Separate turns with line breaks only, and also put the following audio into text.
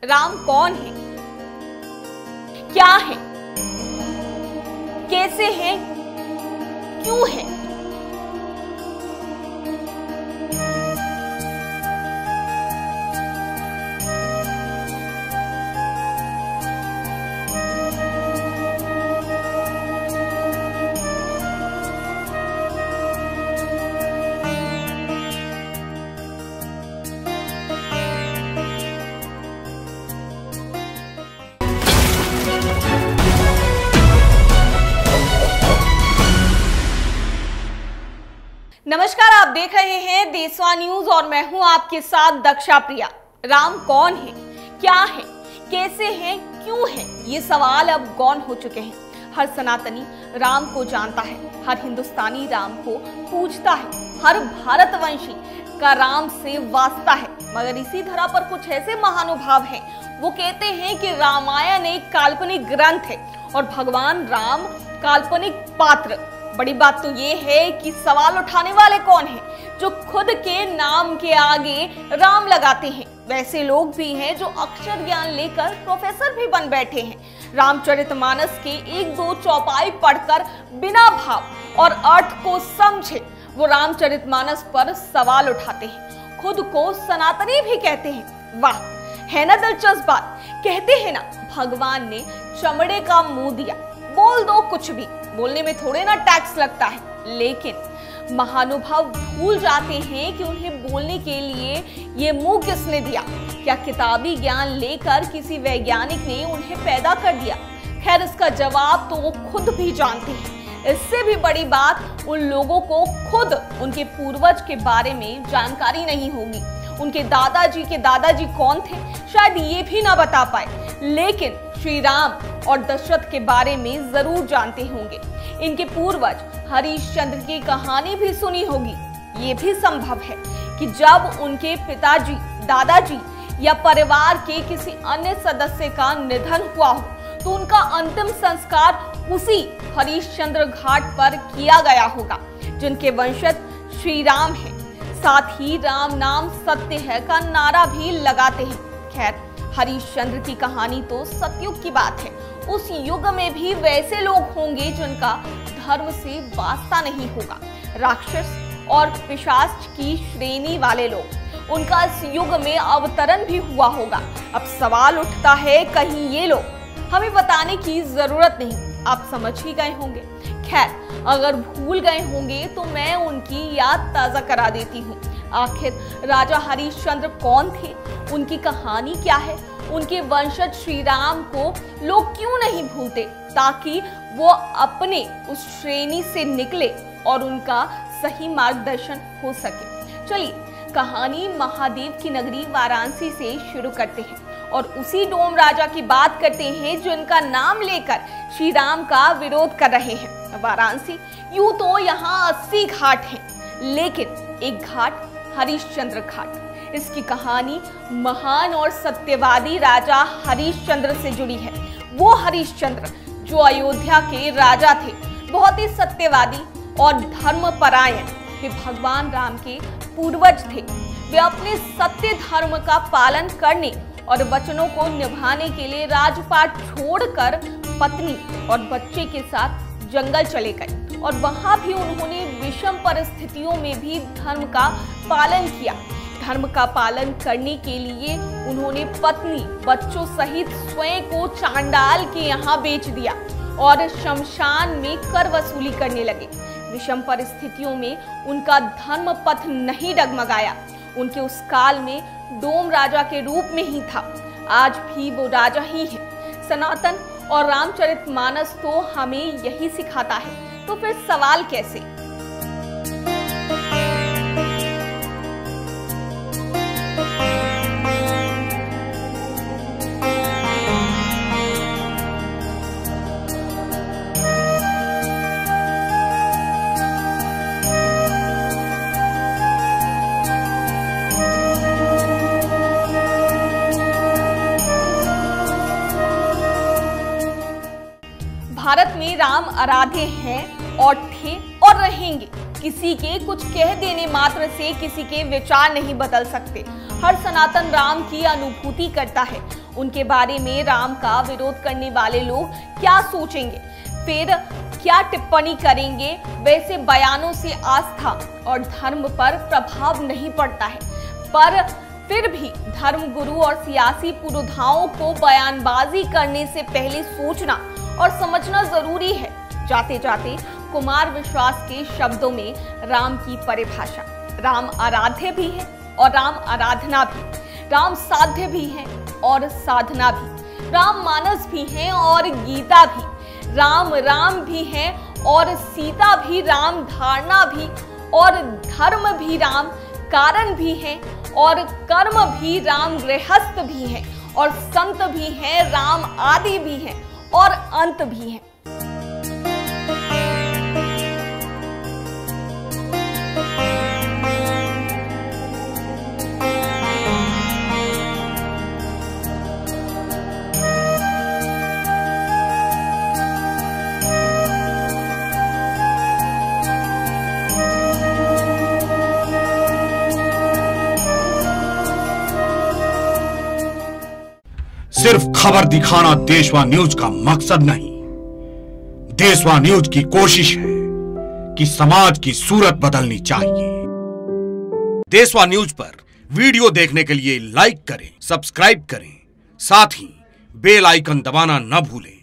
राम कौन है, क्या है, कैसे है, क्यों है? नमस्कार, आप देख रहे हैं देशवा न्यूज और मैं हूं आपके साथ दक्षा प्रिया। राम कौन है, क्या है, कैसे है, क्यों है? ये सवाल अब गौन हो चुके हैं। हर सनातनी राम को जानता है, हर हिंदुस्तानी राम को पूजता है, हर भारतवंशी का राम से वास्ता है। मगर इसी धरा पर कुछ ऐसे महानुभाव हैं, वो कहते हैं कि रामायण एक काल्पनिक ग्रंथ है और भगवान राम काल्पनिक पात्र। बड़ी बात तो ये है कि सवाल उठाने वाले कौन हैं, जो खुद के नाम के आगे राम लगाते हैं। वैसे लोग भी हैं जो अक्षर ज्ञान लेकर प्रोफेसर भी बन बैठे हैं। रामचरितमानस के एक दो चौपाई पढ़कर बिना भाव और अर्थ को समझे वो रामचरितमानस पर सवाल उठाते हैं। खुद को सनातनी भी कहते हैं। वाह, है ना दिलचस्प बात। कहते हैं ना, भगवान ने चमड़े का मुंह दिया, बोल दो कुछ भी। बोलने में थोड़े ना टैक्स लगता है, लेकिन महानुभाव भूल जाते हैं कि उन्हें बोलने के लिए ये मुंह किसने दिया। क्या किताबी ज्ञान लेकर किसी वैज्ञानिक ने उन्हें पैदा कर दिया? खैर, इसका जवाब तो वो खुद भी जानते हैं। इससे भी बड़ी बात, उन लोगों को खुद उनके पूर्वज के बारे में जानकारी नहीं होगी। उनके दादाजी के दादाजी कौन थे, शायद ये भी ना बता पाए, लेकिन श्री राम और दशरथ के बारे में जरूर जानते होंगे। इनके पूर्वज हरिश्चंद्र की कहानी भी सुनी होगी। ये भी संभव है कि जब उनके पिताजी, दादाजी या परिवार के किसी अन्य सदस्य का निधन हुआ हो तो उनका अंतिम संस्कार उसी हरिश्चंद्र घाट पर किया गया होगा, जिनके वंशज श्री राम हैं। साथ ही राम नाम सत्य है का नारा भी लगाते हैं। खैर, हरिश्चंद्र की कहानी तो सतयुग की बात है। उस युग में भी वैसे लोग होंगे जिनका धर्म से वास्ता नहीं होगा। राक्षस और पिशाच की श्रेणी वाले लोग, उनका इस युग में अवतरण भी हुआ होगा। अब सवाल उठता है, कहीं ये लोग हमें बताने की जरूरत नहीं, आप समझ ही गए होंगे। खैर, अगर भूल गए होंगे तो मैं उनकी याद ताजा करा देती हूँ। आखिर राजा हरिश्चंद्र कौन थे, उनकी कहानी क्या है, उनके वंशज श्री राम को लोग क्यों नहीं भूलते, ताकि वो अपने उस श्रेणी से निकले और उनका सही मार्गदर्शन हो सके। चलिए, कहानी महादेव की नगरी वाराणसी से शुरू करते हैं और उसी डोम राजा की बात करते हैं जो इनका नाम लेकर श्री राम का विरोध कर रहे हैं। वाराणसी, यूं तो यहाँ 80 घाट हैं, लेकिन एक घाट हरिश्चंद्र घाट। इसकी कहानी महान और सत्यवादी राजा हरिश्चंद्र से जुड़ी है। वो हरिश्चंद्र जो अयोध्या के राजा थे, बहुत ही सत्यवादी और धर्मपरायण। वे भगवान राम के पूर्वज थे। वे अपने सत्य धर्म का पालन करने और वचनों को निभाने के लिए राजपाट छोड़कर पत्नी और बच्चे के साथ जंगल चले गए और वहां भी उन्होंने विषम परिस्थितियों में भी धर्म का पालन किया। धर्म का पालन करने के लिए उन्होंने पत्नी, बच्चों सहित स्वयं को चांडाल के यहाँ बेच दिया और शमशान में कर वसूली करने लगे। विषम परिस्थितियों में उनका धर्म पथ नहीं डगमगाया। उनके उस काल में डोम राजा के रूप में ही था। आज भी वो राजा ही है। सनातन और रामचरितमानस तो हमें यही सिखाता है, तो फिर सवाल कैसे? भारत में राम आराध्य हैं और थे और रहेंगे। किसी के कुछ कह देने मात्र से किसी के विचार नहीं बदल सकते। हर सनातन राम की अनुभूति करता है। उनके बारे में राम का विरोध करने वाले लोग क्या सोचेंगे, फिर क्या टिप्पणी करेंगे, वैसे बयानों से आस्था और धर्म पर प्रभाव नहीं पड़ता है। पर फिर भी धर्म गुरु और सियासी पुरोधाओं को बयानबाजी करने से पहले सोचना और समझना जरूरी है। जाते जाते कुमार विश्वास के शब्दों में राम की परिभाषा, राम आराध्य भी है और राम आराधना भी, राम साध्य भी है और साधना भी, राम मानस भी है और गीता भी, राम राम भी है और सीता भी, राम धारणा भी और धर्म भी, राम कारण भी है और कर्म भी, राम गृहस्थ भी है और संत भी है, राम आदि भी है और अंत भी है।
सिर्फ खबर दिखाना देशवा न्यूज का मकसद नहीं। देशवा न्यूज की कोशिश है कि समाज की सूरत बदलनी चाहिए। देशवा न्यूज पर वीडियो देखने के लिए लाइक करें, सब्सक्राइब करें, साथ ही बेल आइकन दबाना न भूलें।